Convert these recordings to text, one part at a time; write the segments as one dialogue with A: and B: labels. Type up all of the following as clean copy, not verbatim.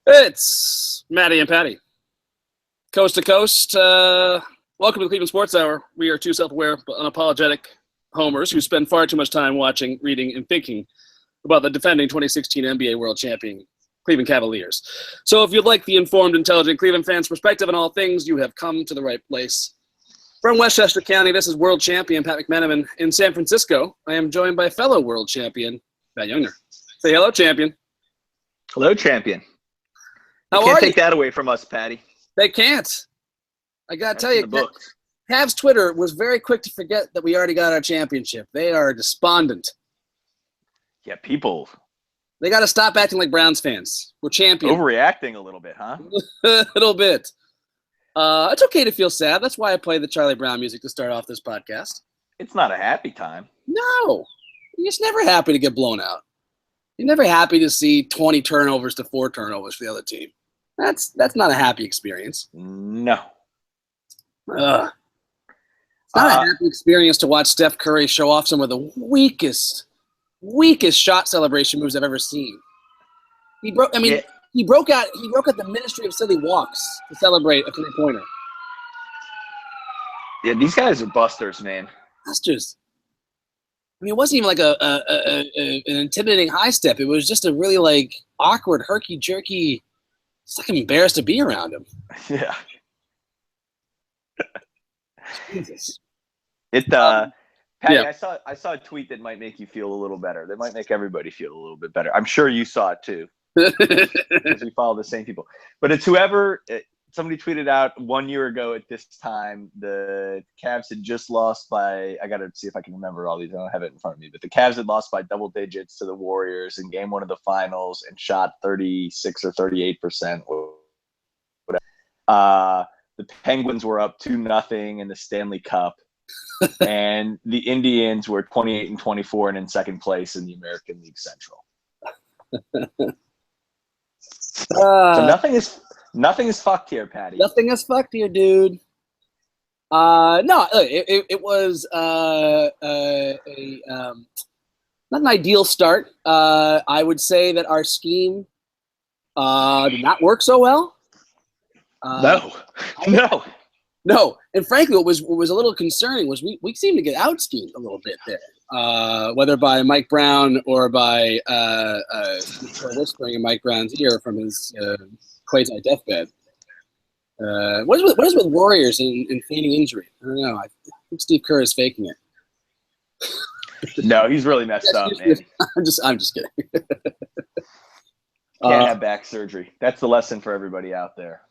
A: It's Maddie and Patty. Coast to coast. Welcome to the Cleveland Sports Hour. We are two self-aware but unapologetic homers who spend far too much time watching, reading, and thinking about the defending 2016 NBA World Champion Cleveland Cavaliers. So if you'd like the informed, intelligent Cleveland fans' perspective on all things, you have come to the right place. From Westchester County, this is world champion Pat McMenamin. In San Francisco, I am joined by fellow world champion Matt Youngner. Say hello, champion.
B: Hello, champion.
A: How
B: you can't
A: are
B: take
A: you?
B: that away from us, Patty.
A: They can't. I got to tell you,
B: the
A: Cavs Twitter was very quick to forget that we already got our championship. They are despondent.
B: Yeah, people.
A: They got to stop acting like Browns fans. We're champions.
B: Overreacting a little bit, huh?
A: A little bit. It's okay to feel sad. That's why I play the Charlie Brown music to start off this podcast.
B: It's not a happy time.
A: No. You're just never happy to get blown out. You're never happy to see 20 turnovers to 4 turnovers for the other team. That's not a happy experience.
B: No.
A: It's not a happy experience to watch Steph Curry show off some of the weakest shot celebration moves I've ever seen. He broke out the Ministry of Silly Walks to celebrate a three-pointer.
B: Yeah, these guys are busters, man.
A: Busters. I mean, it wasn't even like an intimidating high step. It was just a really awkward, herky-jerky. It's like I'm embarrassed to be around him.
B: Yeah.
A: Jesus.
B: Patty,
A: yeah.
B: I saw a tweet that might make you feel a little better. That might make everybody feel a little bit better. I'm sure you saw it too. Because we follow the same people. But it's somebody tweeted out 1 year ago at this time, the Cavs had just lost by, I got to see if I can remember all these. I don't have it in front of me. But the Cavs had lost by double digits to the Warriors in game 1 of the finals and shot 36 or 38%. Or whatever. The Penguins were up 2-0 in the Stanley Cup. And the Indians were 28-24 and in second place in the American League Central. So nothing is fucked here, Patty.
A: Nothing is fucked here, dude. No, it was not an ideal start. I would say that our scheme did not work so well. No. And frankly, what was a little concerning was we seemed to get out-schemed a little bit there. Whether by Mike Brown or by whispering in Mike Brown's ear from his quasi deathbed. What is with Warriors in feigning injury? I don't know. I think Steve Kerr is faking it.
B: No, he's really messed up, man.
A: I'm just kidding.
B: Can't have back surgery. That's the lesson for everybody out there.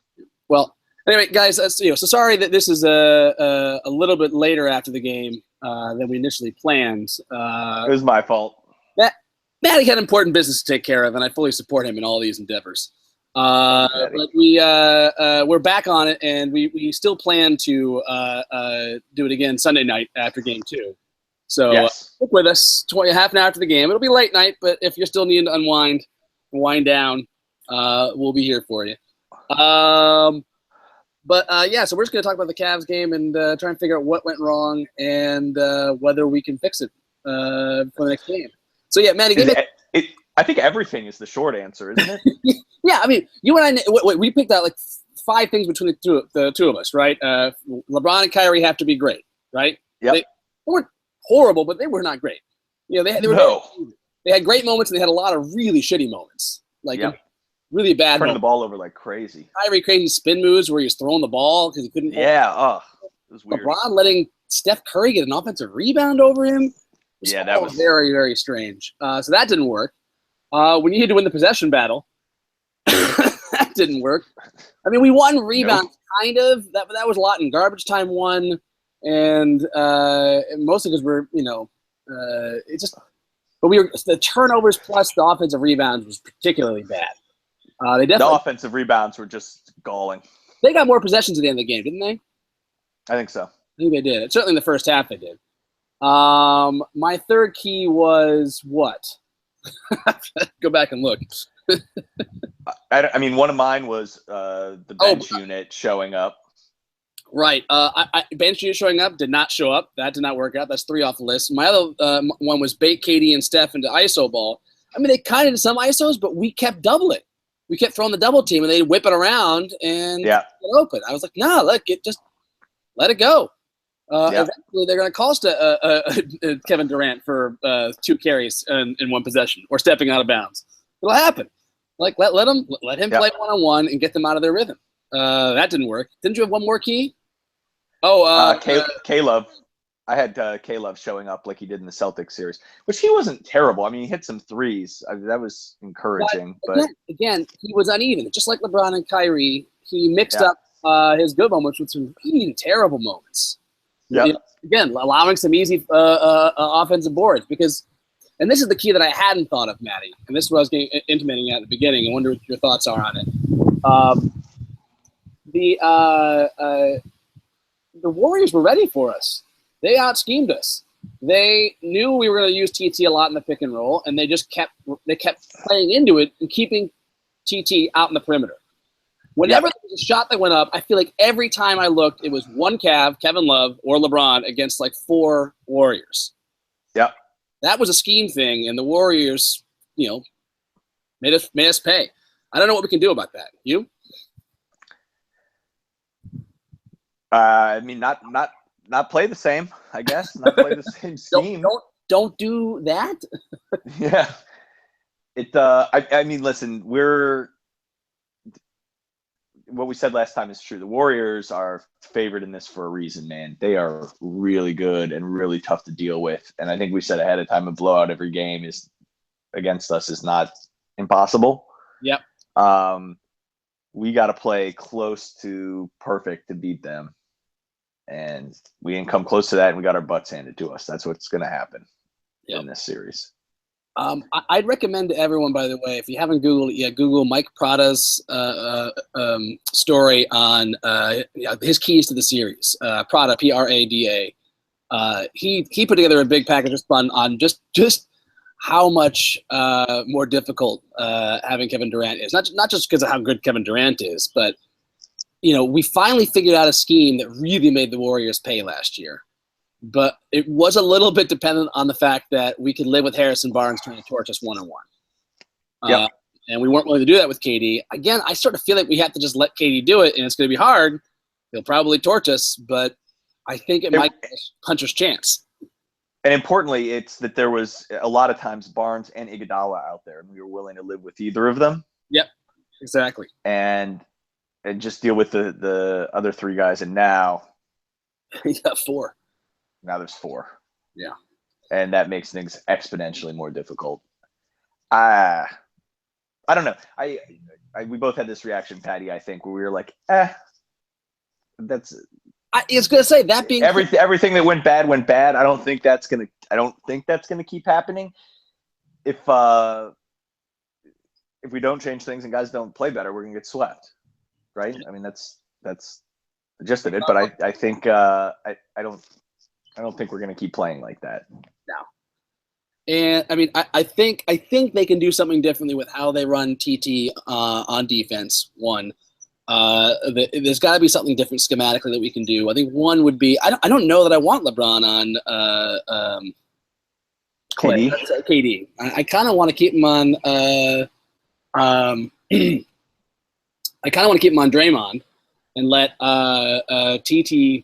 A: Well, anyway, guys, so sorry that this is a little bit later after the game than we initially planned.
B: It was my fault.
A: Matty had important business to take care of, and I fully support him in all these endeavors. But we're back on it, and we still plan to do it again Sunday night after game 2. So stick with us. Half an hour after the game. It'll be late night, but if you're still needing to wind down, we'll be here for you. So we're just going to talk about the Cavs game and try and figure out what went wrong and whether we can fix it for the next game. So, yeah, Matty,
B: I think everything is the short answer, isn't it?
A: Yeah, I mean, you and I, we picked out 5 things between the two of us, right? LeBron and Kyrie have to be great, right?
B: Yep.
A: They weren't horrible, but they were not great. You know, they had great moments and they had a lot of really shitty moments. Really bad.
B: Turning the ball over like crazy.
A: Kyrie crazy spin moves where he was throwing the ball because he couldn't.
B: Yeah, it was weird.
A: LeBron letting Steph Curry get an offensive rebound over him.
B: That was
A: very, very strange. So that didn't work. When you had to win the possession battle, that didn't work. I mean, we won rebounds, kind of. That was a lot in garbage time one, and mostly because we're, it just. But the turnovers plus the offensive rebounds was particularly bad.
B: The offensive rebounds were just galling.
A: They got more possessions at the end of the game, didn't they?
B: I think so.
A: I think they did. Certainly in the first half they did. My third key was what? Go back and look.
B: I mean, one of mine was the bench unit showing up.
A: Right. Bench unit showing up did not show up. That did not work out. That's 3 off the list. My other one was bait KD and Steph into ISO ball. I mean, they kind of did some ISOs, but we kept doubling. we kept throwing the double team, and they'd whip it around and get open. I was like, no, just let it go. Eventually, they're going to cost Kevin Durant for 2 carries in one possession or stepping out of bounds. It'll happen. Like let him play one-on-one and get them out of their rhythm. That didn't work. Didn't you have one more key?
B: Caleb. I had Caleb showing up like he did in the Celtics series, which he wasn't terrible. I mean, he hit some threes. That was encouraging. But
A: again, he was uneven. Just like LeBron and Kyrie, he mixed up his good moments with some really terrible moments.
B: Yeah.
A: Again, allowing some easy offensive boards because, and this is the key that I hadn't thought of, Maddie, and this is what I was intimating at the beginning. I wonder what your thoughts are on it. The Warriors were ready for us. They out-schemed us. They knew we were going to use TT a lot in the pick and roll, and they kept playing into it and keeping TT out in the perimeter. Whenever there was a shot that went up, I feel like every time I looked, it was one Kevin Love, or LeBron against like 4 Warriors.
B: Yeah.
A: That was a scheme thing, and the Warriors, made us pay. I don't know what we can do about that. You?
B: I mean, not play the same, I guess. Not play the same scheme.
A: Don't do that.
B: Yeah. I mean, listen, what we said last time is true. The Warriors are favored in this for a reason, man. They are really good and really tough to deal with. And I think we said ahead of time, a blowout every game is against us is not impossible.
A: Yep.
B: We got to play close to perfect to beat them. And we didn't come close to that, and we got our butts handed to us. That's what's going to happen in this series.
A: I'd recommend to everyone, by the way, if you haven't Googled it yet, Google Mike Prada's story on his keys to the series. Prada, Prada. He put together a big package of fun on just how much more difficult having Kevin Durant is. Not just because of how good Kevin Durant is, but we finally figured out a scheme that really made the Warriors pay last year. But it was a little bit dependent on the fact that we could live with Harrison Barnes trying to torch us one-on-one. And we weren't willing to do that with KD. Again, I sort of feel like we have to just let KD do it, and it's going to be hard. He'll probably torch us, but I think it might be a puncher's chance.
B: And importantly, it's that there was a lot of times Barnes and Iguodala out there, and we were willing to live with either of them.
A: Yep, exactly.
B: And just deal with the other 3 guys. And now
A: you got 4.
B: Now there's 4.
A: Yeah.
B: And that makes things exponentially more difficult. I don't know. We both had this reaction, Patty, I think, where we were like, that's
A: I was going to say that being
B: everything that went bad. I don't think that's going to keep happening. If we don't change things and guys don't play better, we're going to get swept. Right? I mean, that's the gist of it, but I think I don't think we're going to keep playing like that.
A: No. And I mean, I think they can do something differently with how they run TT on defense. One, there's got to be something different schematically that we can do. I think one would be I don't know that I want LeBron on KD. I kind of want to keep him on. I kind of want to keep him on Draymond and let TT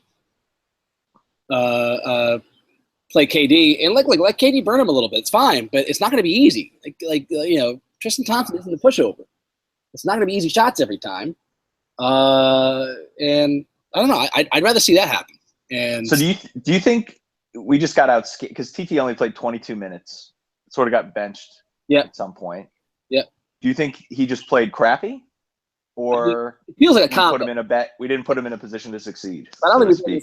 A: play KD and let KD burn him a little bit. It's fine, but it's not going to be easy. Tristan Thompson isn't a pushover. It's not going to be easy shots every time. And I don't know. I'd rather see that happen. And
B: so do you think we just got out because TT only played 22 minutes, sort of got benched at some point.
A: Yeah.
B: Do you think he just played crappy? Or
A: it feels like a combo.
B: We didn't put him in a position to succeed.
A: I don't think we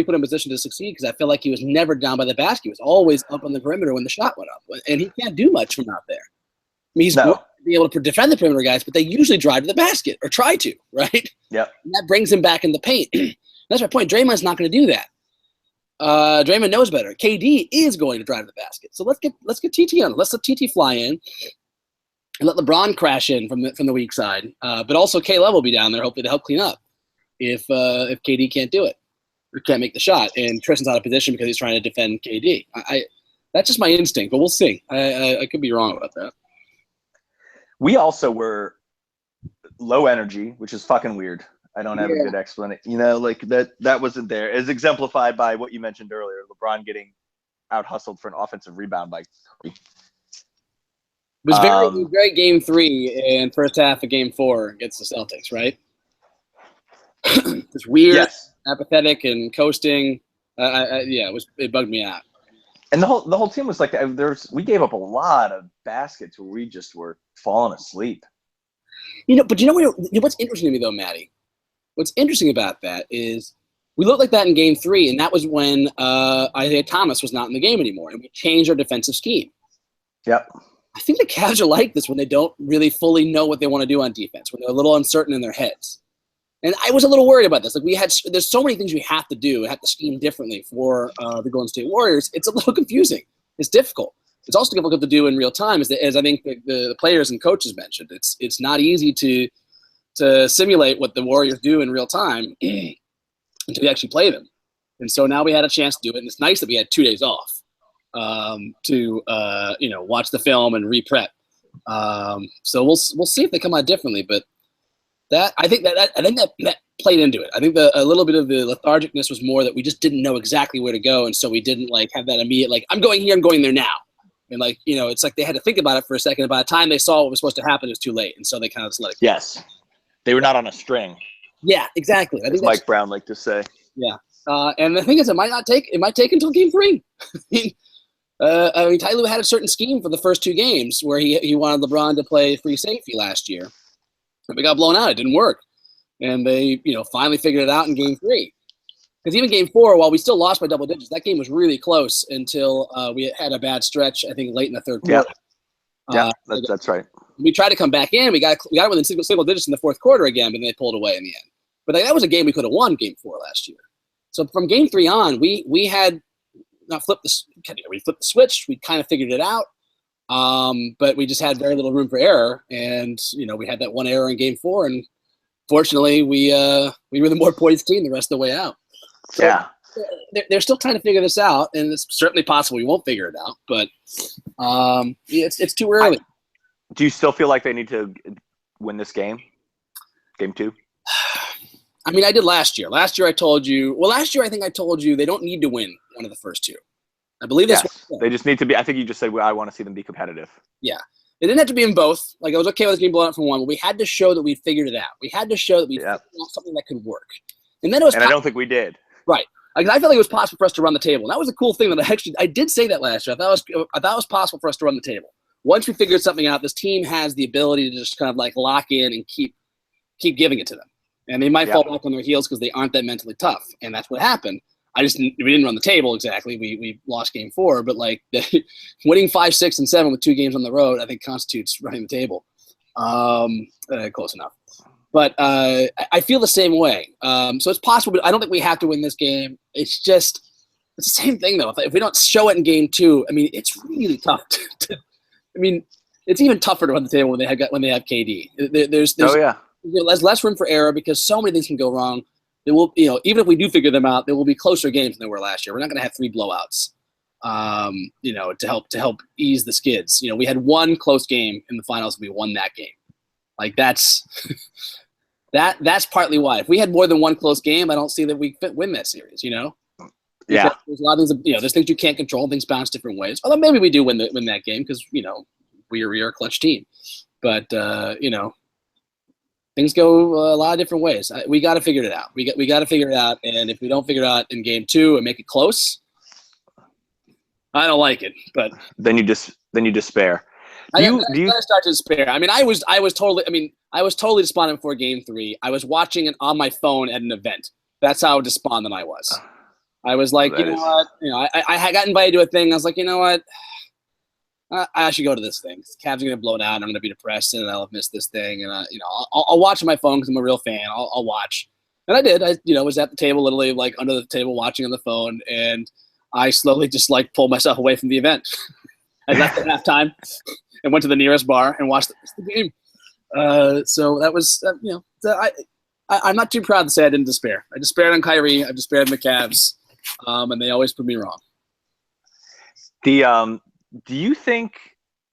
A: put him in a position to succeed because I feel like he was never down by the basket. He was always up on the perimeter when the shot went up, and he can't do much from out there. I mean, he's going to be able to defend the perimeter guys, but they usually drive to the basket or try to, right?
B: Yep.
A: And that brings him back in the paint. That's my point. Draymond's not going to do that. Draymond knows better. KD is going to drive to the basket, so let's get TT on. Let's let TT fly in. And let LeBron crash in from the weak side, but also K-Love will be down there hopefully to help clean up if KD can't do it or can't make the shot, and Tristan's out of position because he's trying to defend KD. That's just my instinct, but we'll see. I could be wrong about that.
B: We also were low energy, which is fucking weird. I don't have a good explanation. You know, like that wasn't there. As exemplified by what you mentioned earlier, LeBron getting out hustled for an offensive rebound by Curry.
A: It was very game 3 and first half of game 4 against the Celtics, right? It's weird, apathetic, and coasting. It bugged me out.
B: And the whole team was like, we gave up a lot of baskets where we just were falling asleep.
A: But what's interesting to me though, Maddie? What's interesting about that is we looked like that in game 3, and that was when Isaiah Thomas was not in the game anymore, and we changed our defensive scheme.
B: Yep.
A: I think the Cavs are like this when they don't really fully know what they want to do on defense, when they're a little uncertain in their heads. And I was a little worried about this. Like there's so many things we have to do, have to scheme differently for the Golden State Warriors. It's a little confusing. It's difficult. It's also difficult to do in real time, as I think the players and coaches mentioned. It's not easy to simulate what the Warriors do in real time until you actually play them. And so now we had a chance to do it, and it's nice that we had 2 days off to watch the film and re-prep. So we'll see if they come out differently, but I think that played into it. I think a little bit of the lethargicness was more that we just didn't know exactly where to go, and so we didn't have that immediate I'm going here, I'm going there now, and it's like they had to think about it for a second. And by the time they saw what was supposed to happen, it was too late, and so they kind of just let it go.
B: Yes, they were not on a string.
A: Yeah, exactly. I think
B: Mike Brown liked to say.
A: Yeah, and the thing is, it might take until game 3. Ty Lue had a certain scheme for the first 2 games where he wanted LeBron to play free safety last year. And we got blown out. It didn't work. And they, finally figured it out in game 3. Because even game 4, while we still lost by double digits, that game was really close until we had a bad stretch, I think, late in the third quarter.
B: Yeah, that's right.
A: We tried to come back in. We got it within single digits in the fourth quarter again, but then they pulled away in the end. But that was a game we could have won, game 4 last year. So from game 3 on, we had not flipped we flipped the switch. We kind of figured it out. But we just had very little room for error, and we had that one error in game 4, and fortunately we were the more poised team the rest of the way out. So they're still trying to figure this out, and it's certainly possible we won't figure it out, but it's too early.
B: Do you still feel like they need to win this game 2?
A: I mean, I did last year. Last year I told you. Well, last year I think I told you they don't need to win one of the first 2. I believe that's
B: what they just need to be. I think you just said, I want to see them be competitive.
A: Yeah. It didn't have to be in both. I was okay with this game blowing out from 1, but we had to show that we figured it out. We had to show that we figured out something that could work. And then it was.
B: And I don't think we did.
A: Right. I felt like it was possible for us to run the table. And that was a cool thing that I did say that last year. I thought it was possible for us to run the table. Once we figured something out, this team has the ability to just kind of lock in and keep giving it to them. And they might fall back on their heels because they aren't that mentally tough. And that's what happened. We didn't run the table exactly. We lost game 4, but winning 5, 6, and 7 with 2 games on the road, I think constitutes running the table. Close enough. But I feel the same way. So it's possible, but I don't think we have to win this game. It's the same thing though. If we don't show it in game 2, I mean, it's really tough. It's even tougher to run the table when they have KD. There's less room for error because so many things can go wrong. There will, even if we do figure them out, there will be closer games than there were last year. We're not going to have 3 blowouts, to help ease the skids. We had 1 close game in the finals. We won that game. That's partly why. If we had more than 1 close game, I don't see that we win that series.
B: Yeah.
A: There's a lot of things. There's things you can't control. Things bounce different ways. Although maybe we do win that game because we are a clutch team. But things go a lot of different ways. We got to figure it out. We got to figure it out. And if we don't figure it out in game 2 and make it close, I don't like it. But
B: then you despair.
A: I start to despair. I mean, I was totally despondent before game 3. I was watching it on my phone at an event. That's how despondent I was. I was like, what? I got invited to a thing. I was like, you know what? I should go to this thing. Cavs are going to blow it out. I'm going to be depressed, and I'll miss this thing. And I'll watch on my phone because I'm a real fan. I'll watch, and I did. I was at the table, literally under the table, watching on the phone, and I slowly just pulled myself away from the event. I left at halftime and went to the nearest bar and watched the game. So that was, I'm not too proud to say I didn't despair. I despaired on Kyrie. I despaired on the Cavs, and they always prove me wrong.
B: Do you think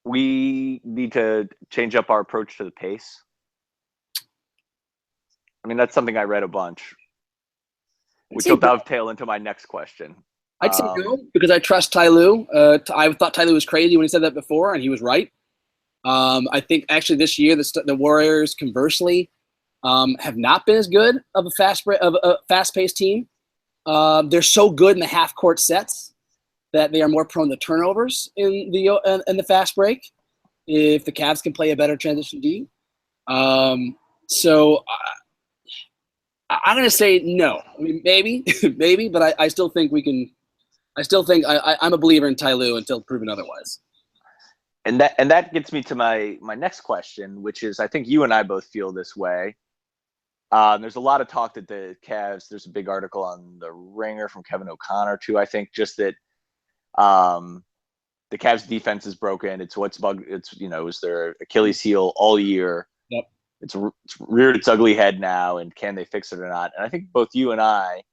B: we need to change up our approach to the pace? I mean, that's something I read a bunch, which will dovetail into my next question.
A: I'd say no, because I trust Ty Lue. I thought Ty Lue was crazy when he said that before, and he was right. I think actually this year the Warriors, conversely, have not been as good of a fast-paced team. They're so good in the half-court sets that they are more prone to turnovers in the fast break. If the Cavs can play a better transition D, so I'm going to say no. I mean, maybe, but I still think we can. I still think I'm a believer in Ty Lue until proven otherwise.
B: And that gets me to my next question, which is, I think you and I both feel this way. There's a lot of talk that the Cavs. There's a big article on the Ringer from Kevin O'Connor too. I think just that the Cavs defense is broken. It's is their Achilles heel all year.
A: Yep.
B: It's reared its ugly head now, and can they fix it or not? And I think both you and I,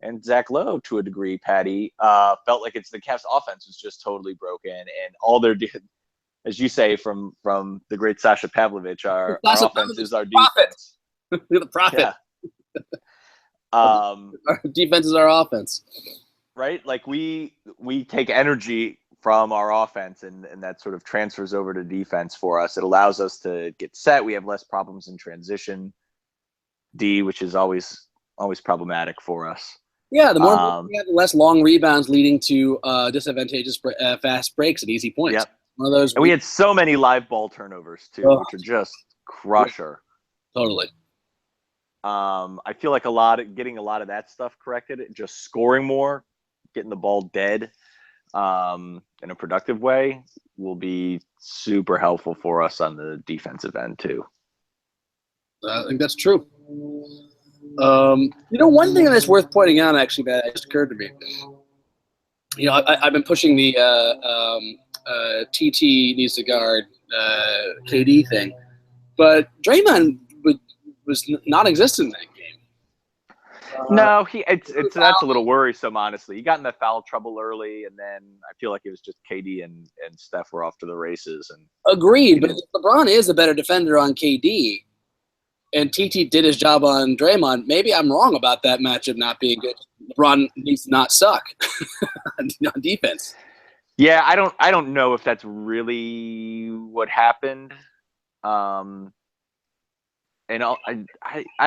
B: and Zach Lowe to a degree, Patty, felt like the Cavs offense was just totally broken, and all they're doing, as you say, from the great Sasha Pavlovich, our offense is our defense.
A: We're the prophet.
B: Yeah.
A: Our defense is our offense.
B: Right? Like we take energy from our offense, and that sort of transfers over to defense for us. It allows us to get set. We have less problems in transition D, which is always problematic for us.
A: Yeah, the more we have, the less long rebounds leading to disadvantageous fast breaks and easy points.
B: Yep.
A: One of those.
B: And we had so many live ball turnovers too, which are just crusher.
A: Totally.
B: I feel like getting a lot of that stuff corrected, just scoring more, getting the ball dead in a productive way will be super helpful for us on the defensive end too.
A: I think that's true. One thing that's worth pointing out, actually, that just occurred to me. I've been pushing the TT needs to guard KD thing, but Draymond was non-existent in that game.
B: No, that's a little worrisome, honestly. He got in the foul trouble early, and then I feel like it was just KD and Steph were off to the races. And
A: agreed, but LeBron is a better defender on KD. And TT did his job on Draymond. Maybe I'm wrong about that matchup not being good. LeBron needs to not suck on defense.
B: Yeah, I don't know if that's really what happened. And I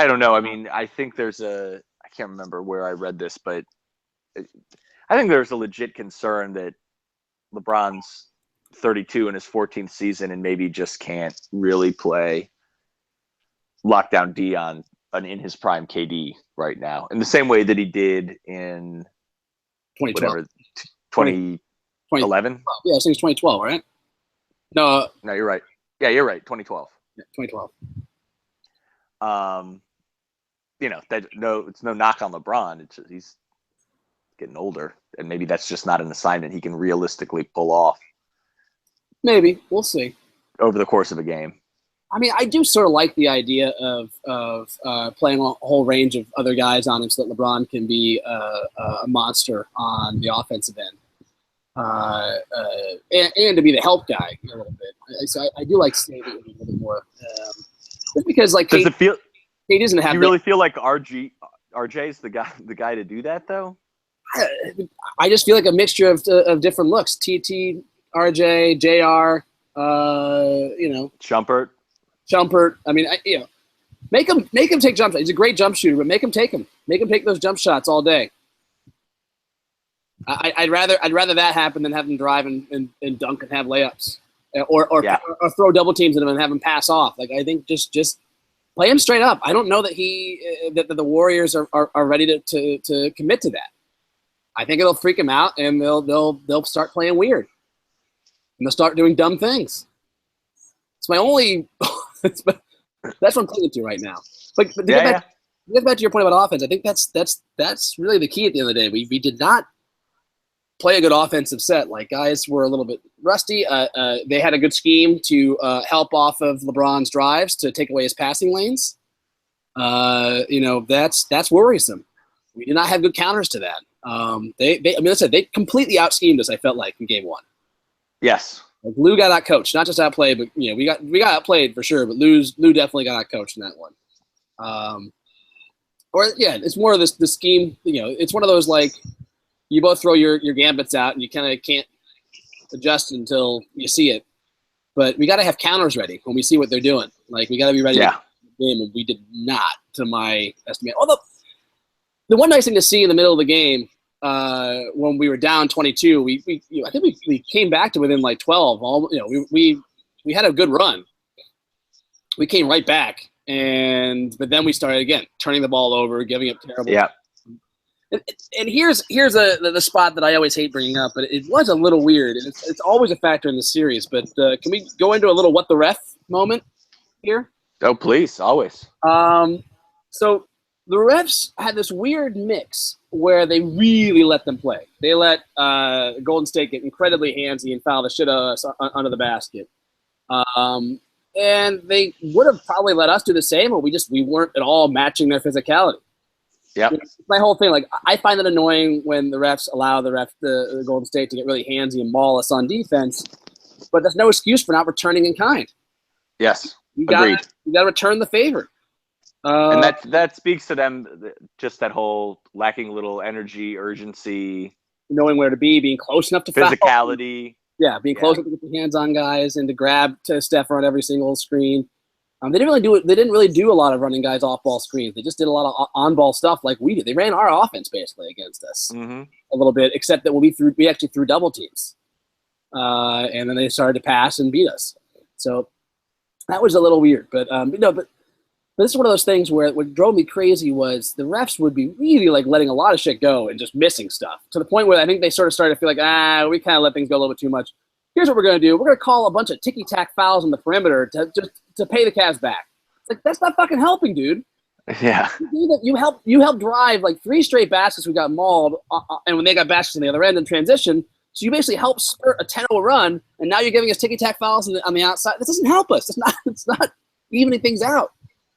B: don't know. I mean, I think I can't remember where I read this, but I think there's a legit concern that LeBron's 32 in his 14th season and maybe just can't really play lockdown D in his prime KD right now, in the same way that he did in
A: 2012.
B: 2011.
A: Yeah, I think it's 2012, right? No,
B: you're right. Yeah, you're right. 2012.
A: Yeah, 2012.
B: It's no knock on LeBron. It's just, he's getting older, and maybe that's just not an assignment he can realistically pull off.
A: Maybe we'll see
B: over the course of a game.
A: I mean, I do sort of like the idea of playing a whole range of other guys on him so that LeBron can be a monster on the offensive end, and to be the help guy a little bit. So I do like saving it a little bit more, just because
B: does it feel?
A: He doesn't have.
B: Do you really feel like RJ is the guy to do that though?
A: I just feel like a mixture of different looks. TT, RJ, JR, Shumpert. I mean, make him take jump shots. He's a great jump shooter, but make him take them. Make him take those jump shots all day. I'd rather that happen than have him drive and dunk and have layups, or throw double teams at him and have him pass off. Like, I think just play him straight up. I don't know that that the Warriors are ready to commit to that. I think it'll freak him out, and they'll start playing weird, and they'll start doing dumb things. It's my only. That's what I'm clinging to right now. But to get back to your point about offense, I think that's really the key at the end of the day. We did not play a good offensive set. Like, guys were a little bit rusty. They had a good scheme to help off of LeBron's drives to take away his passing lanes. That's worrisome. We did not have good counters to that. They completely out-schemed us, I felt like, in game one.
B: Yes.
A: Like, Lou got outcoached, not just outplayed, but we got outplayed for sure. But Lou definitely got outcoached in that one. Or yeah, it's more of this the scheme. It's one of those like you both throw your gambits out and you kind of can't adjust until you see it. But we got to have counters ready when we see what they're doing. Like we got to be ready to game, and we did not, to my estimate. Although the one nice thing to see in the middle of the game when we were down 22, I think we came back to within like 12. We had a good run. We came right back, but then we started again turning the ball over, giving up terrible.
B: Yeah.
A: And here's the spot that I always hate bringing up, but it was a little weird, and it's always a factor in the series. But can we go into a little what the ref moment here?
B: Oh, please, always.
A: So the refs had this weird mix where they really let them play. They let Golden State get incredibly handsy and foul the shit out of us under the basket. And they would have probably let us do the same, but we weren't at all matching their physicality.
B: Yeah,
A: my whole thing, like I find it annoying when the refs allow the Golden State to get really handsy and maul us on defense, but that's no excuse for not returning in kind.
B: Yes,
A: agreed. You got to return the favor.
B: And that speaks to them, just that whole lacking a little energy, urgency,
A: knowing where to be, being close enough to
B: physicality.
A: Foul. Yeah, being close enough to get your hands on guys and to grab to Steph on every single screen. They didn't really do it. They didn't really do a lot of running guys off ball screens. They just did a lot of on ball stuff like we did. They ran our offense basically against us a little bit, except that when we actually threw double teams, and then they started to pass and beat us. So that was a little weird. But but this is one of those things where what drove me crazy was the refs would be really like letting a lot of shit go and just missing stuff to the point where I think they sort of started to feel like we kind of let things go a little bit too much. Here's what we're going to do. We're going to call a bunch of ticky-tack fouls on the perimeter to pay the Cavs back. It's like, that's not fucking helping, dude.
B: Yeah.
A: You help drive like 3 straight baskets we got mauled, and when they got baskets on the other end in transition, so you basically help spurt a 10-0 run, and now you're giving us ticky-tack fouls on the outside. This doesn't help us. It's not evening things out.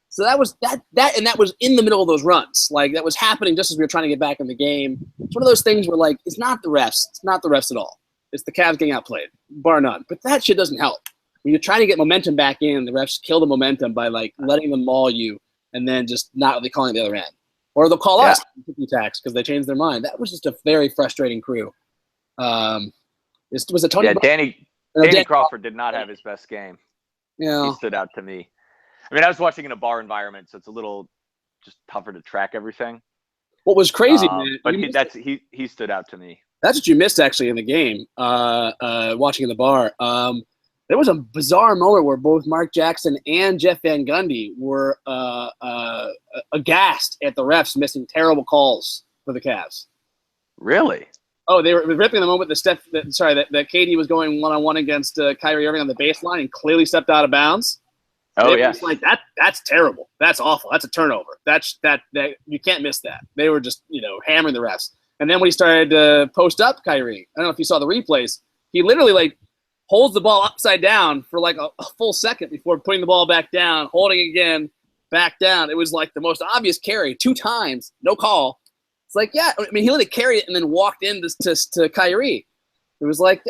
A: So that was that was in the middle of those runs. Like that was happening just as we were trying to get back in the game. It's one of those things where like it's not the refs. It's not the refs at all. It's the Cavs getting outplayed, bar none. But that shit doesn't help. When you're trying to get momentum back in, the refs kill the momentum by like letting them maul you and then just not really calling the other end. Or they'll call us attacks because they changed their mind. That was just a very frustrating crew. This was a Tony.
B: Yeah, Danny Crawford did not have his best game.
A: Yeah,
B: he stood out to me. I mean, I was watching in a bar environment, so it's a little just tougher to track everything.
A: What was crazy, man?
B: But he stood out to me.
A: That's what you missed actually in the game. Watching in the bar, there was a bizarre moment where both Mark Jackson and Jeff Van Gundy were aghast at the refs missing terrible calls for the Cavs.
B: Really?
A: Oh, they were ripping the moment that KD was going one-on-one against Kyrie Irving on the baseline and clearly stepped out of bounds.
B: Oh yeah,
A: like that's terrible. That's awful. That's a turnover. That you can't miss that. They were just hammering the refs. And then when he started to post up Kyrie, I don't know if you saw the replays. He literally like holds the ball upside down for like a full second before putting the ball back down, holding it again, back down. It was like the most obvious carry 2 times, no call. It's like he literally carried it and then walked in to Kyrie. It was like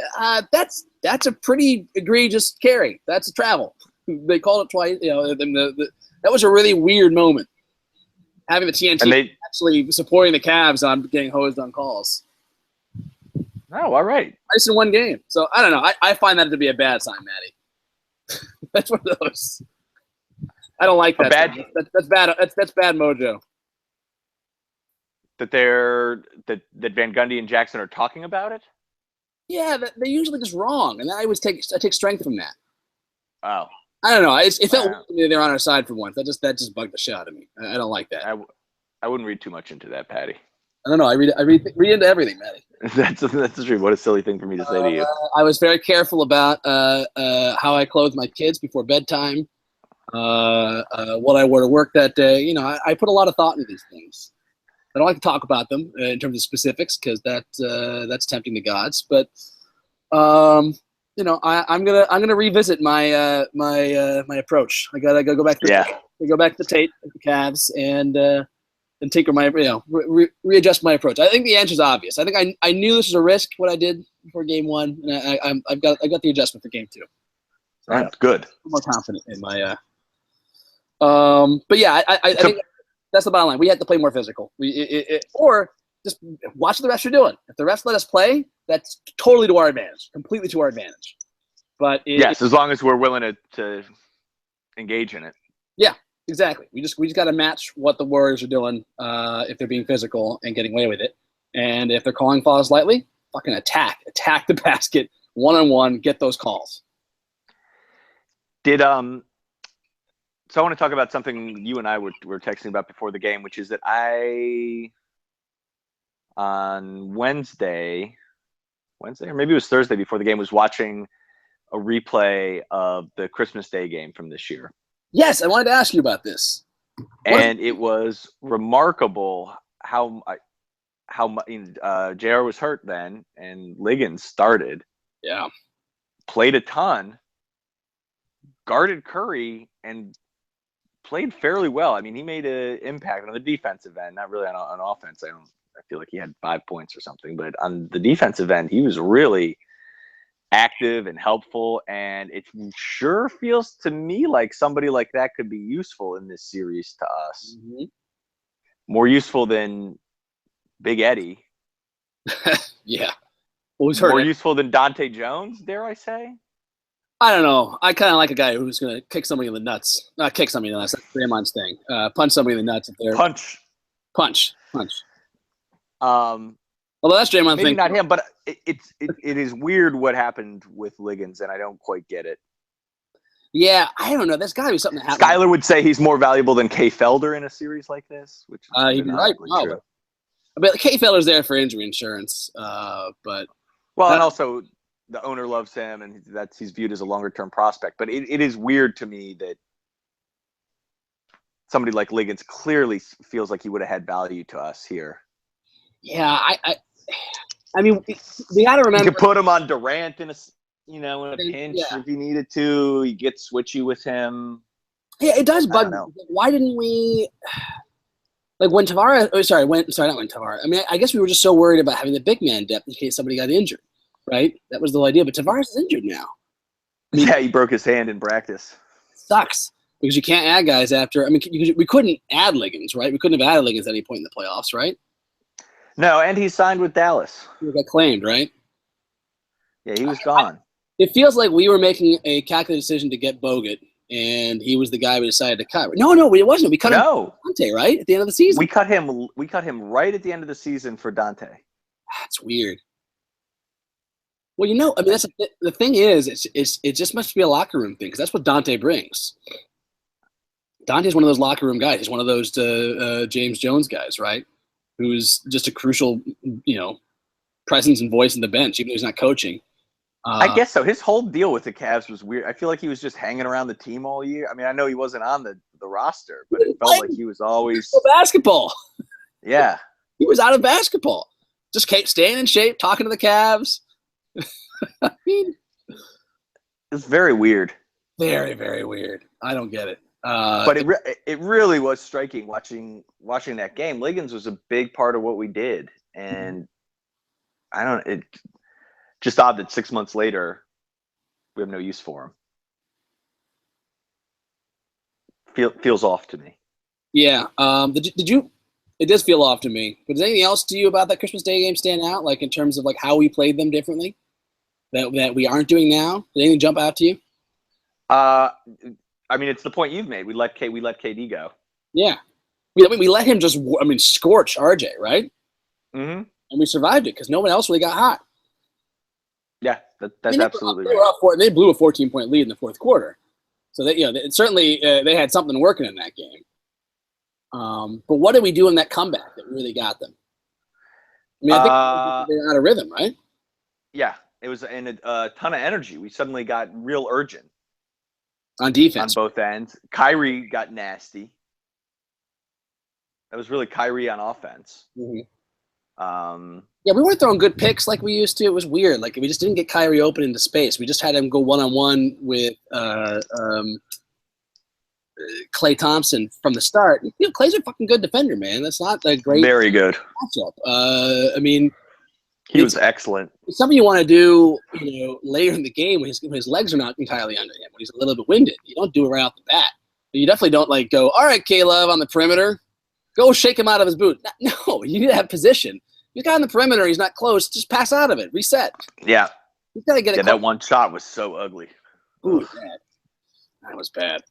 A: that's a pretty egregious carry. That's a travel. They called it twice. That was a really weird moment. Having the TNT actually supporting the Cavs on getting hosed on calls.
B: Oh, all right.
A: Twice in one game. So I don't know. I find that to be a bad sign, Matty. That's one of those. I don't like that. That's bad. That's bad mojo.
B: That Van Gundy and Jackson are talking about it.
A: Yeah, they're usually just wrong, and I take strength from that.
B: Oh.
A: I don't know. It felt weird to me they're on our side for once. That just bugged the shit out of me. I don't like that.
B: I wouldn't read too much into that, Patty.
A: I don't know. I read into everything, Matty.
B: That's true. What a silly thing for me to say to you.
A: I was very careful about how I clothed my kids before bedtime. What I wore to work that day. I put a lot of thought into these things. I don't like to talk about them in terms of specifics because that's tempting the gods. But I'm gonna revisit my my approach. I gotta go back to go back to the tape of the Cavs and tinker my readjust my approach. I think the answer is obvious. I think I knew this was a risk what I did for game 1, and I got the adjustment for game 2. So
B: right, good.
A: I'm more confident in my But yeah, I think that's the bottom line. We have to play more physical. Or just watch what the refs are doing. If the refs let us play, that's totally to our advantage, completely to our advantage. But
B: yes, as long as we're willing to engage in it.
A: Yeah, exactly. We just got to match what the Warriors are doing if they're being physical and getting away with it, and if they're calling fouls lightly, fucking attack the basket 1-on-1, get those calls.
B: So I want to talk about something you and I were texting about before the game, which is that on Wednesday, or maybe it was Thursday before the game, was watching a replay of the Christmas Day game from this year.
A: Yes, I wanted to ask you about this.
B: And it was remarkable how JR was hurt then, and Liggins started.
A: Yeah. Played
B: a ton, guarded Curry, and played fairly well. I mean, he made an impact on the defensive end, not really on offense. I feel like he had 5 points or something, but on the defensive end, he was really active and helpful, and it sure feels to me like somebody like that could be useful in this series to us. Mm-hmm. More useful than Big Eddie.
A: Yeah.
B: More useful than Dante Jones, dare I say?
A: I don't know. I kind of like a guy who's going to kick somebody in the nuts. Not kick somebody in the nuts. That's Draymond's thing. Punch somebody in the nuts if they're punch. Although that's Draymond's thing.
B: Maybe not him, but it is weird what happened with Liggins, and I don't quite get it.
A: Yeah, I don't know. There's got to be something happening.
B: Skylar would say he's more valuable than Kay Felder in a series like this, which
A: he'd be right. Wow, but Kay Felder's there for injury insurance. And
B: also the owner loves him, and he's viewed as a longer-term prospect. But it is weird to me that somebody like Liggins clearly feels like he would have had value to us here.
A: Yeah, I mean, we got to remember.
B: You could put him on Durant in a pinch if he needed to. You get switchy with him.
A: Yeah, it does bug me. Why didn't we? Like when Tavares, not when Tavares. I mean, I guess we were just so worried about having the big man depth in case somebody got injured, right? That was the idea. But Tavares is injured now.
B: I mean, he broke his hand in practice.
A: Sucks because you can't add guys after. I mean, we couldn't add Liggins, right? We couldn't have added Liggins at any point in the playoffs, right?
B: No, and he signed with Dallas.
A: He got claimed, right?
B: Yeah, he was gone.
A: It feels like we were making a calculated decision to get Bogut, and he was the guy we decided to cut. No, it wasn't. We cut him for Dante, right? At the end of the season.
B: We cut him right at the end of the season for Dante.
A: That's weird. Well, I mean, that's the thing is, it just must be a locker room thing because that's what Dante brings. Dante's one of those locker room guys. He's one of those James Jones guys, right? Who's just a crucial, presence and voice in the bench, even though he's not coaching.
B: I guess so. His whole deal with the Cavs was weird. I feel like he was just hanging around the team all year. I mean, I know he wasn't on the roster, but it felt like he was always
A: basketball.
B: Yeah,
A: he was out of basketball. Just kept staying in shape, talking to the Cavs. I mean,
B: it's very weird.
A: Very, very weird. I don't get it.
B: But it really was striking watching that game. Liggins was a big part of what we did, and it just odd that 6 months later we have no use for him. Feels off to me.
A: Yeah. Did you? It does feel off to me. But does anything else to you about that Christmas Day game stand out? Like in terms of like how we played them differently that we aren't doing now? Did anything jump out to you?
B: I mean, it's the point you've made. We let KD go.
A: Yeah, we let him just scorch RJ, right?
B: Mm-hmm.
A: And we survived it because no one else really got hot.
B: Yeah, that's absolutely right.
A: They blew a 14-point lead in the fourth quarter, so certainly they had something working in that game. But what did we do in that comeback that really got them? I mean, I think they're out of rhythm, right?
B: Yeah, it was in a ton of energy. We suddenly got real urgent.
A: On defense.
B: On both ends. Kyrie got nasty. That was really Kyrie on offense.
A: Mm-hmm. Yeah, we weren't throwing good picks like we used to. It was weird. Like, we just didn't get Kyrie open into space. We just had him go one-on-one with Klay Thompson from the start. Klay's a fucking good defender, man. That's not a great
B: Very good
A: matchup. I mean,
B: he was excellent.
A: It's something you want to do, later in the game when his legs are not entirely under him, when he's a little bit winded. You don't do it right off the bat. You definitely don't like go, all right, K-Love on the perimeter, go shake him out of his boot. No, you need to have position. You got on the perimeter, he's not close, just pass out of it, reset.
B: Yeah.
A: You gotta get it.
B: Yeah, that one shot was so ugly.
A: Ooh, bad. That was bad.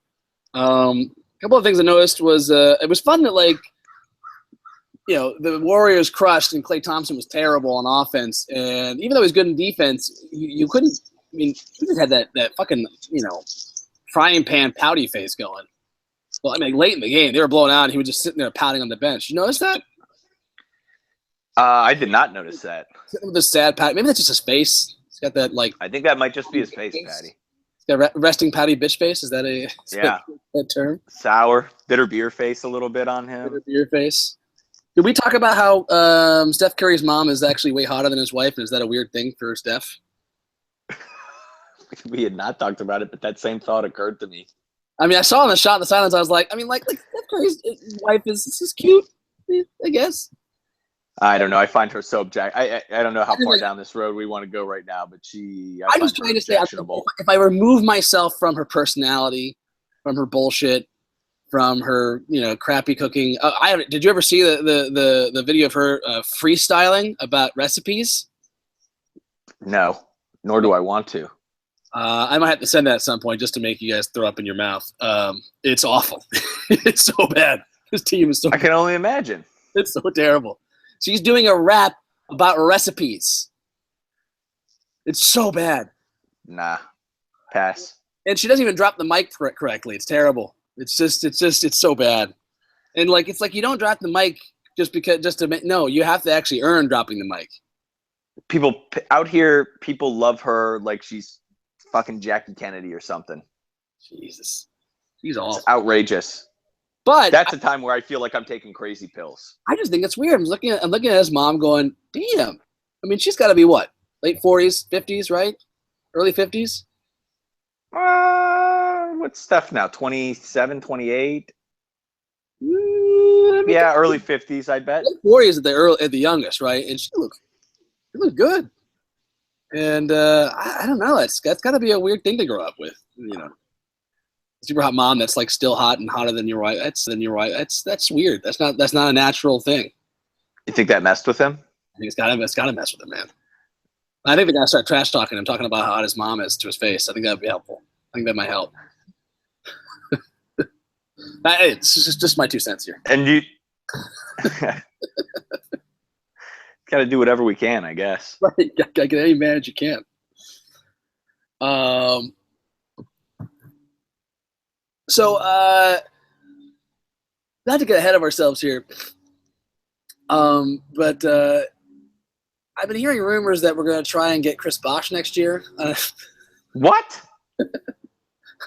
A: A couple of things I noticed was it was fun that the Warriors crushed and Klay Thompson was terrible on offense, and even though he was good in defense, you couldn't. I mean, he just had that fucking frying pan pouty face going. Well, I mean, late in the game, they were blowing out, and he was just sitting there pouting on the bench. You notice that?
B: I did not notice that.
A: Sitting with this sad pout. Maybe that's just his face. He's got that
B: I think that might just be his face, Patty.
A: He's got resting pouty bitch face. Is that that term?
B: Sour, bitter beer face a little bit on him.
A: Bitter beer face. Did we talk about how Steph Curry's mom is actually way hotter than his wife, and is that a weird thing for Steph?
B: We had not talked about it, but that same thought occurred to me.
A: I mean, I saw in the shot in the silence, I was like, Steph Curry's wife is cute, I guess.
B: I don't know. I find her so I don't know how far down this road we want to go right now, but I'm
A: just trying to say, if I remove myself from her personality, from her bullshit, from her crappy cooking. Did you ever see the video of her freestyling about recipes?
B: No, nor do I want to.
A: I might have to send that at some point just to make you guys throw up in your mouth. It's awful. It's so bad. This team is so
B: I can only imagine.
A: It's so terrible. She's doing a rap about recipes. It's so bad.
B: Nah, pass.
A: And she doesn't even drop the mic correctly. It's terrible. It's so bad. And it's like you don't drop the mic no, you have to actually earn dropping the mic.
B: People out here, people love her like she's fucking Jackie Kennedy or something.
A: Jesus. She's awful.
B: It's outrageous.
A: But
B: that's a time where I feel like I'm taking crazy pills.
A: I just think it's weird. I'm looking at his mom going, damn. I mean, she's got to be what? Late 40s, 50s, right? Early 50s?
B: What's Steph now? 27, 28? Yeah, early 50s, I bet.
A: Late 40s at the youngest, right? And she looked good. And I don't know. That's got to be a weird thing to grow up with, Super hot mom that's still hot and hotter than your wife. That's weird. That's not a natural thing.
B: You think that messed with him?
A: I think it's gotta mess with him, man. I think they gotta start trash talking him, talking about how hot his mom is to his face. I think that'd be helpful. I think that might help. It's just my 2 cents here.
B: And you gotta do whatever we can, I guess.
A: Right. Gotta get any advantage you can. So, not to get ahead of ourselves here, but I've been hearing rumors that we're going to try and get Chris Bosh next year.
B: What?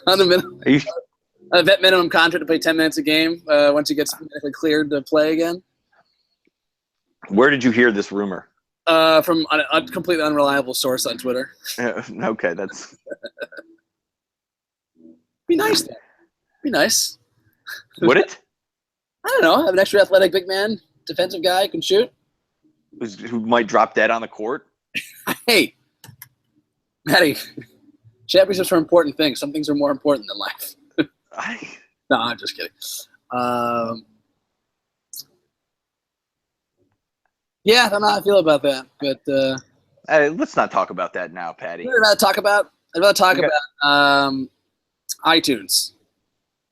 A: On the a vet minimum contract to play 10 minutes a game once he gets medically cleared to play again.
B: Where did you hear this rumor?
A: From a completely unreliable source on Twitter.
B: Okay, that's...
A: Be nice then. Be nice.
B: Would it?
A: I don't know. Have an extra athletic big man, defensive guy who can shoot.
B: Who might drop dead on the court?
A: Hey, Matty, championships are important things. Some things are more important than life. No, I'm just kidding. Yeah, I don't know how I feel about that. But
B: let's not talk about that now, Patty.
A: I'd rather talk about iTunes.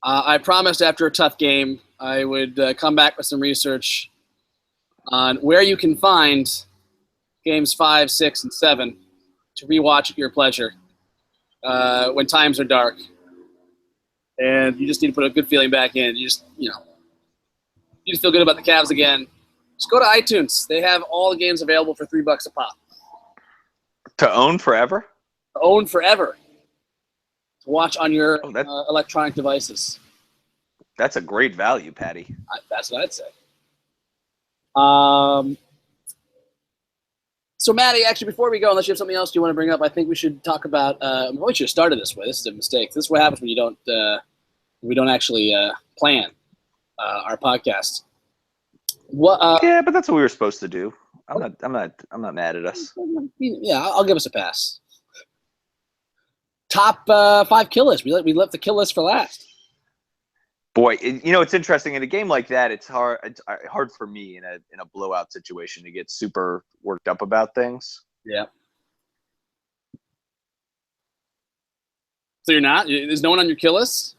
A: I promised after a tough game I would come back with some research on where you can find games 5, 6, and 7 to rewatch at your pleasure when times are dark. And you just need to put a good feeling back in. You need to feel good about the Cavs again. Just go to iTunes. They have all the games available for $3 a pop.
B: To own forever?
A: To own forever. To watch on your electronic devices.
B: That's a great value, Patty.
A: That's what I'd say. So, Matty, actually, before we go, unless you have something else you want to bring up, I think we should talk about. We should have started this way. This is a mistake. This is what happens when we don't actually plan our podcast.
B: Yeah, but that's what we were supposed to do. I'm not mad at us.
A: Yeah, I'll give us a pass. Top 5 kill list. We left the kill list for last.
B: Boy, it's interesting in a game like that. It's hard. It's hard for me in a blowout situation to get super worked up about things.
A: Yeah. So you're not? There's no one on your kill list?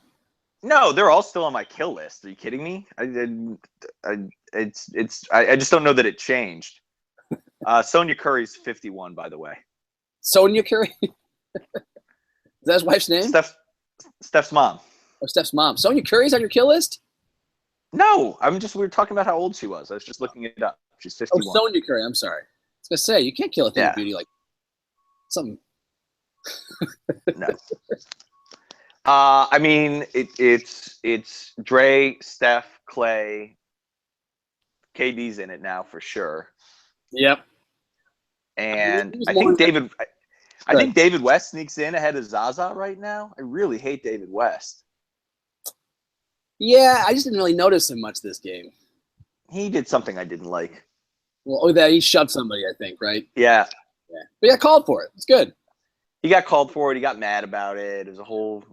B: No, they're all still on my kill list. Are you kidding me? I just don't know that it changed. Sonia Curry's 51, by the way.
A: Sonia Curry? Is that his wife's name?
B: Steph's mom.
A: Oh, Steph's mom. Sonia Curry's on your kill list?
B: No, we were talking about how old she was. I was just looking it up. She's 51.
A: Oh, Sonia Curry. I'm sorry. I was gonna say you can't kill a thing of beauty like something.
B: No. I mean, it's Dre, Steph, Clay, KD's in it now for sure.
A: Yep.
B: And I think David West sneaks in ahead of Zaza right now. I really hate David West.
A: Yeah, I just didn't really notice him much this game.
B: He did something I didn't like.
A: Well, he shoved somebody, I think, right?
B: Yeah.
A: But he got called for it. It's good.
B: He got called for it. He got mad about it. It was a whole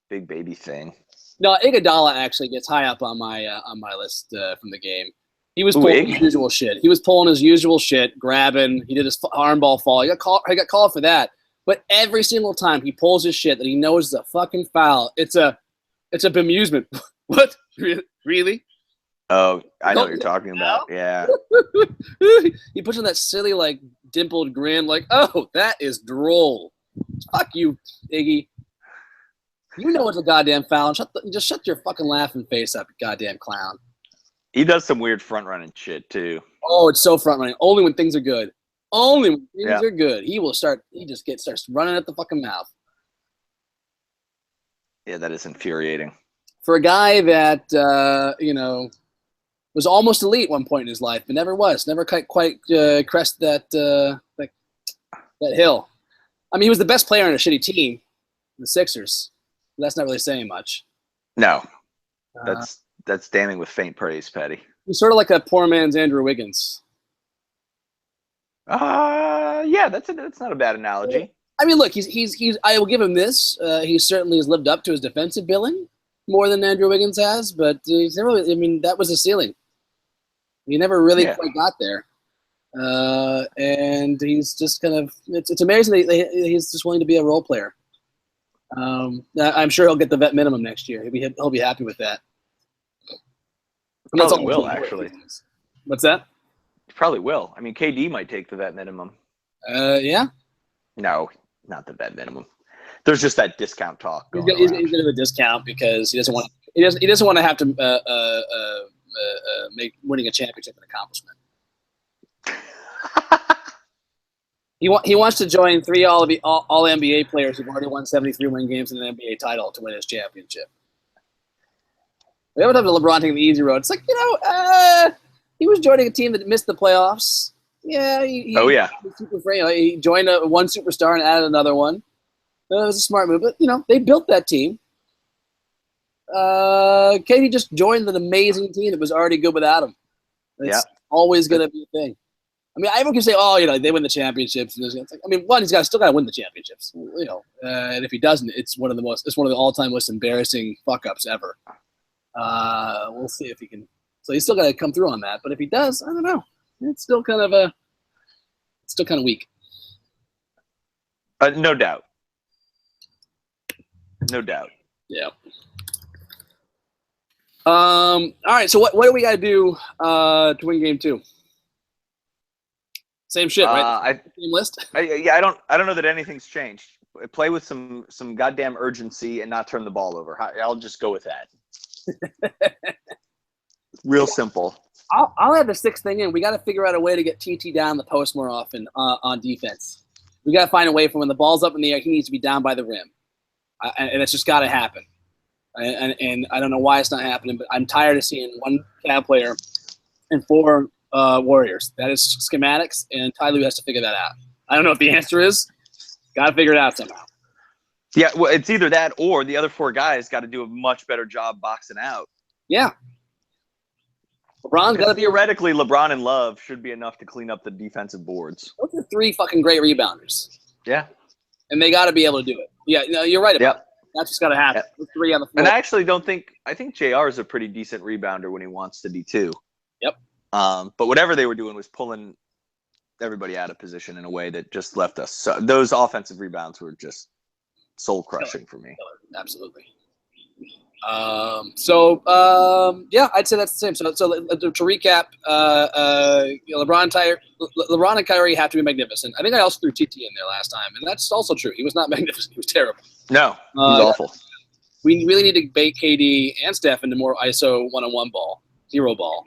B: big baby thing.
A: No, Iguodala actually gets high up on my list from the game. He was pulling his usual shit. He was pulling his usual shit, grabbing. He did his arm ball fall. He got called for that. But every single time he pulls his shit that he knows is a fucking foul, it's a bemusement. What? Really?
B: Oh, I know what you're talking about. Yeah.
A: He puts on that silly, like, dimpled grin, like, oh, that is droll. Fuck you, Iggy. You know it's a goddamn foul. Just shut your fucking laughing face up, you goddamn clown.
B: He does some weird front running shit too.
A: Oh, it's so front running. Only when things are good. Only when things are good. He starts running at the fucking mouth.
B: Yeah, that is infuriating.
A: For a guy that was almost elite at one point in his life, but never quite crested that hill. I mean, he was the best player on a shitty team, the Sixers. That's not really saying much.
B: No, that's damning with faint praise, Petty.
A: He's sort of like a poor man's Andrew Wiggins.
B: Yeah, that's not a bad analogy.
A: I mean, look, he's. I will give him this. He certainly has lived up to his defensive billing more than Andrew Wiggins has, but he's never. I mean, that was the ceiling. He never really quite got there, and he's just kind of. It's amazing that he's just willing to be a role player. I'm sure he'll get the vet minimum next year. He'll be happy with that.
B: Probably will, actually.
A: What's that?
B: He probably will. I mean, KD might take the vet minimum.
A: Yeah.
B: No, not the vet minimum. There's just that discount talk.
A: He's going to have a discount because he doesn't want. He doesn't want to have to make winning a championship an accomplishment. He wants to join 3 all NBA players who've already won 73 win games in an NBA title to win his championship. We haven't had LeBron taking the easy road. It's like, he was joining a team that missed the playoffs. Yeah. He joined one superstar and added another one. It was a smart move, but they built that team. Katie just joined an amazing team that was already good without him. It's always going to be a thing. I mean, everyone can say, they win the championships. It's like, I mean, one, he's still got to win the championships. And if he doesn't, it's one of the all-time most embarrassing fuck-ups ever. We'll see if he can. So he's still got to come through on that. But if he does, I don't know. It's still kind of weak.
B: No doubt. No doubt.
A: Yeah. All right. So what do we got to do to win game 2? Same shit, right? Same list.
B: I don't know that anything's changed. Play with some goddamn urgency and not turn the ball over. I'll just go with that. Real simple.
A: I'll have the 6th thing in. We got to figure out a way to get TT down the post more often on defense. We got to find a way for when the ball's up in the air, he needs to be down by the rim, and it's just got to happen. And I don't know why it's not happening, but I'm tired of seeing 1 Cavs player and 4 Warriors. That is schematics, and Ty Lue has to figure that out. I don't know what the answer is. Got to figure it out somehow.
B: Yeah, well, it's either that or the other 4 guys got to do a much better job boxing out.
A: Yeah. LeBron's got to be
B: theoretically, LeBron and Love should be enough to clean up the defensive boards.
A: Those are 3 fucking great rebounders.
B: Yeah.
A: And they got to be able to do it. Yeah, no, you're right about that. That's what's got to happen. 3 on the floor.
B: And I actually don't think – I think JR is a pretty decent rebounder when he wants to be too.
A: Yep.
B: But whatever they were doing was pulling everybody out of position in a way that just left us. So those offensive rebounds were just soul-crushing for me.
A: Absolutely. Yeah, I'd say that's the same. So to recap, LeBron and Kyrie have to be magnificent. I think I also threw TT in there last time, and that's also true. He was not magnificent. He was terrible.
B: No, he's awful.
A: We really need to bait KD and Steph into more ISO one-on-one ball, hero ball,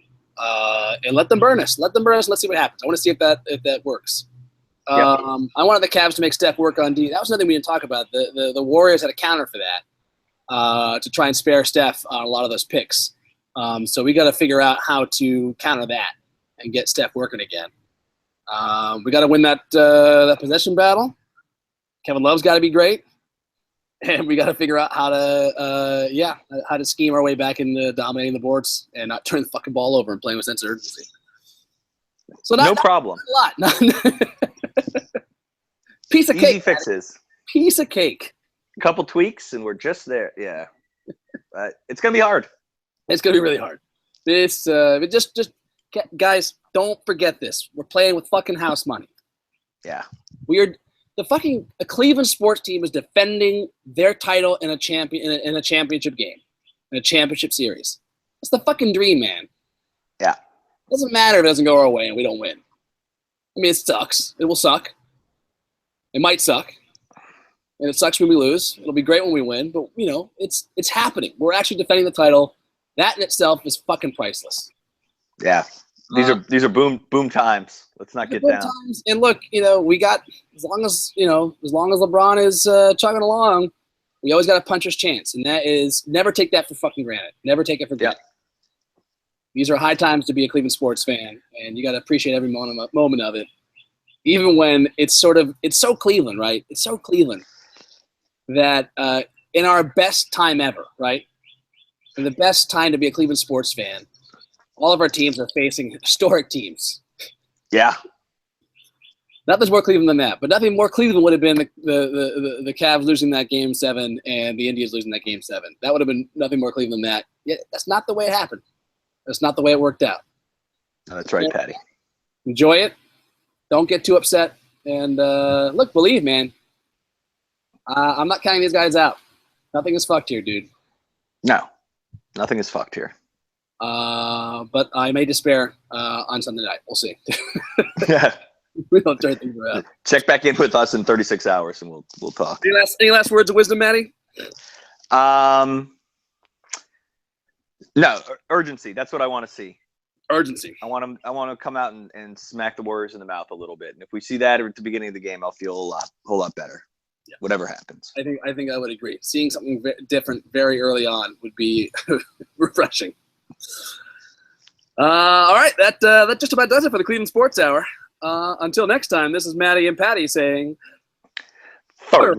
A: and let them burn us. Let's see what happens. I want to see if that works. I wanted the Cavs to make Steph work on D. That was another thing we didn't talk about. The Warriors had a counter for that. To try and spare Steph on a lot of those picks. So we got to figure out how to counter that and get Steph working again. We got to win that possession battle. Kevin Love's got to be great. And we got to figure out how to scheme our way back into dominating the boards and not turn the fucking ball over and playing with sense of urgency. So
B: no problem.
A: Not a lot. Piece of cake.
B: Easy fixes.
A: Piece of cake.
B: A couple tweaks and we're just there. Yeah. It's going to be hard.
A: It's going to be really hard. This guys, don't forget this. We're playing with fucking house money.
B: Yeah.
A: The Cleveland sports team is defending their title in a championship game, in a championship series. It's the fucking dream, man.
B: Yeah.
A: It doesn't matter if it doesn't go our way and we don't win. I mean, it sucks. It will suck. It might suck. And it sucks when we lose. It'll be great when we win, but it's happening. We're actually defending the title. That in itself is fucking priceless.
B: Yeah, these are boom times. Let's not get down.
A: Times. And look, we got as long as LeBron is chugging along, we always got a puncher's chance, and that is never take that for fucking granted. Never take it for granted. These are high times to be a Cleveland sports fan, and you got to appreciate every moment of it, even when it's so Cleveland, right? It's so Cleveland. That in our best time ever, right? In the best time to be a Cleveland sports fan, all of our teams are facing historic teams.
B: Yeah.
A: Nothing's more Cleveland than that, but nothing more Cleveland would have been the Cavs losing that Game 7 and the Indians losing that Game 7. That would have been nothing more Cleveland than that. Yet that's not the way it happened. That's not the way it worked out.
B: No, that's right, Patty.
A: Enjoy it. Don't get too upset. And look, believe, man. I'm not counting these guys out. Nothing is fucked here, dude.
B: No, nothing is fucked here.
A: But I may despair on Sunday night. We'll see.
B: Yeah.
A: We don't turn things around.
B: Check back in with us in 36 hours, and we'll talk.
A: Any last words of wisdom, Matty?
B: No, urgency. That's what I want to see.
A: Urgency.
B: I want to come out and smack the Warriors in the mouth a little bit. And if we see that at the beginning of the game, I'll feel a whole lot better. Yeah. Whatever happens.
A: I think I would agree. Seeing something different very early on would be refreshing. All right, that just about does it for the Cleveland Sports Hour. Until next time, this is Maddie and Patty saying. Yep.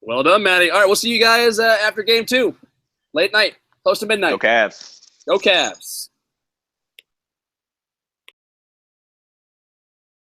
A: Well done, Maddie. All right, we'll see you guys after Game 2. Late night. Close to midnight.
B: Go Cavs.
A: Go Cavs.